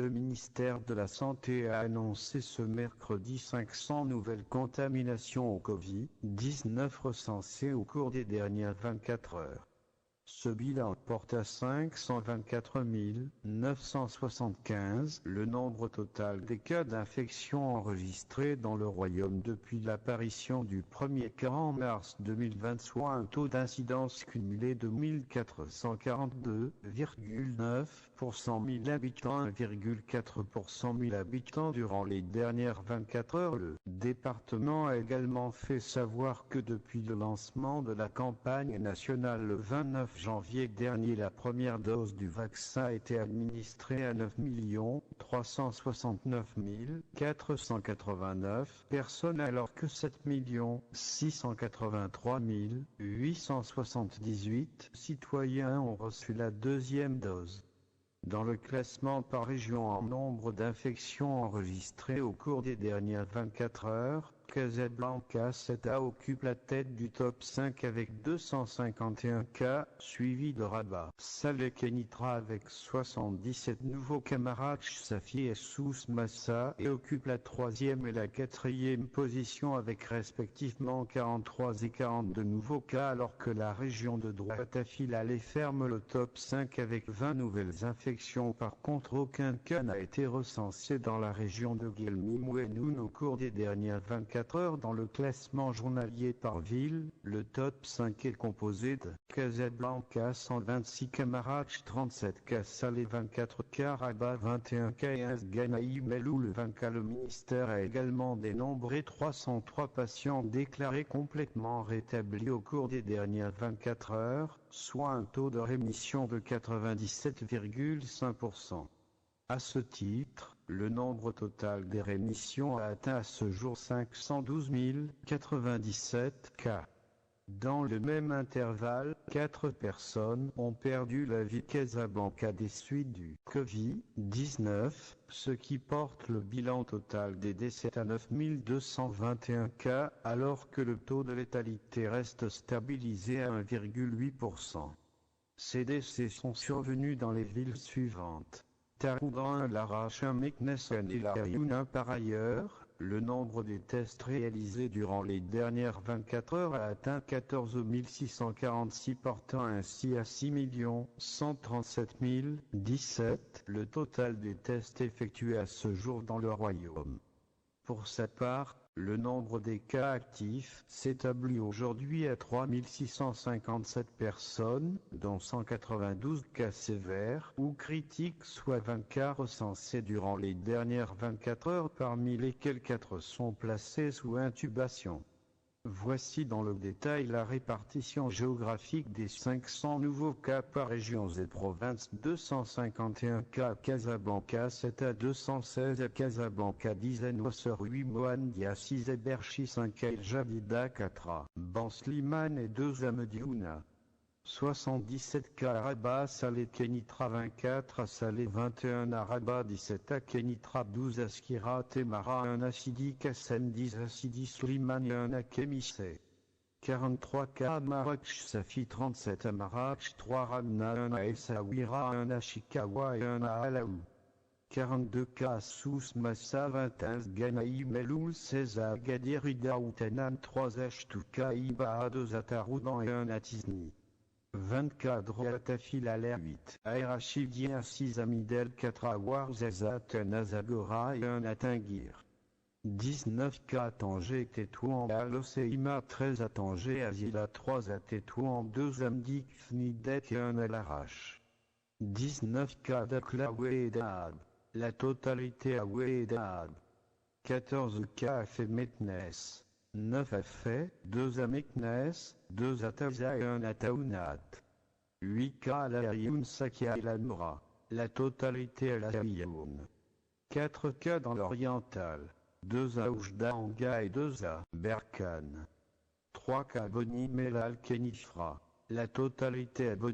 Le ministère de la Santé a annoncé ce mercredi 500 nouvelles contaminations au Covid-19 recensées au cours des dernières 24 heures. Ce bilan porte à 524 975 le nombre total des cas d'infection enregistrés dans le royaume depuis l'apparition du premier cas en mars 2020, soit un taux d'incidence cumulé de 1442,9 pour 100 000 habitants, 1,4 pour 100 000 habitants durant les dernières 24 heures. Le département a également fait savoir que depuis le lancement de la campagne nationale le 29 janvier dernier, la première dose du vaccin a été administrée à 9 369 489 personnes, alors que 7 683 878 citoyens ont reçu la deuxième dose. Dans le classement par région en nombre d'infections enregistrées au cours des dernières 24 heures, Casablanca 7A occupe la tête du top 5 avec 251 cas, suivi de Rabat, Salé Kenitra avec 77 nouveaux cas. Marrakech, Safi et Souss Massa et occupe la troisième et la quatrième position avec respectivement 43 et 42 nouveaux cas, alors que la région de droite Afilal et ferme le top 5 avec 20 nouvelles infections. Par contre, aucun cas n'a été recensé dans la région de Guelmim-Ouenoun au cours des dernières 24 heures. Dans le classement journalier par ville, le top 5 est composé de Casablanca 126 cas, Marrakech 37 cas, Salé 24 cas, Rabat 21 cas et Ganaïm Eloul 20 cas. Le ministère a également dénombré 303 patients déclarés complètement rétablis au cours des dernières 24 heures, soit un taux de rémission de 97,5%. À ce titre, le nombre total des rémissions a atteint à ce jour 512 097 cas. Dans le même intervalle, 4 personnes ont perdu la vie. Casablanca des suites du Covid-19, ce qui porte le bilan total des décès à 9 221 cas, alors que le taux de létalité reste stabilisé à 1,8%. Ces décès sont survenus dans les villes suivantes: Taroudan, Larache, Meknès et La Riouna. Par ailleurs, le nombre des tests réalisés durant les dernières 24 heures a atteint 14 646, portant ainsi à 6 137 017 le total des tests effectués à ce jour dans le royaume. Pour sa part, le nombre des cas actifs s'établit aujourd'hui à 3 657 personnes, dont 192 cas sévères ou critiques, soit 20 cas recensés durant les dernières 24 heures, parmi lesquels 4 sont placés sous intubation. Voici dans le détail la répartition géographique des 500 nouveaux cas par régions et provinces. 251 cas à Casablanca, 7 à 216 à Casablanca, 10 à Nouasser, 8 Mohandia, 6 à Berchi, 5 à El Jadida, 4 à Ben Slimane et 2 à Mediouna. 77 cas à Rabat, Salé Kenitra, 24 à Salé, 21 à Rabat, 17 à Kenitra, 12 à Skirat et Mara, 1 à Sidi Kassem, 10 à Sidi Slimane et 1 à Kémissé. 43 cas à Marrakech, Safi, 37 à Marrakech, 3 à Ramna, 1 à Essaouira, 1 à Chikawa et 1 à Alaou. 42 cas à Souss Massa, 21 à Ganaïm Eloul, 16 à Agadir Idaoutanan, 3 à Chtouka Iba, 2 à Taroudan et 1 à Tizni. 24 droite à Filalaire, 8 à Erachidien, 6 à Midel, 4 à Ouarzazate, 1 à Zagora et 1 à Tinguir. 19 cas à Tanger, Tétouan, à l'Océima, 13 à Tanger, à Zila, 3 à Tétouan, 2 à Mdik, Fnidet et 1 à Larache. 19 cas d'Akla Ouedad, la totalité à Ouedad. 14 cas à Femetnes. 9 à Fay, 2 à Meknès, 2 à Taza et 1 à Taounat. 8 cas à la Rioun, Sakia et la Noura, la totalité à la Rioun. 4 cas dans l'oriental, 2 à Oujdaanga et 2 à Berkane. 3 cas à Boni Melal Kenifra, la totalité à Boni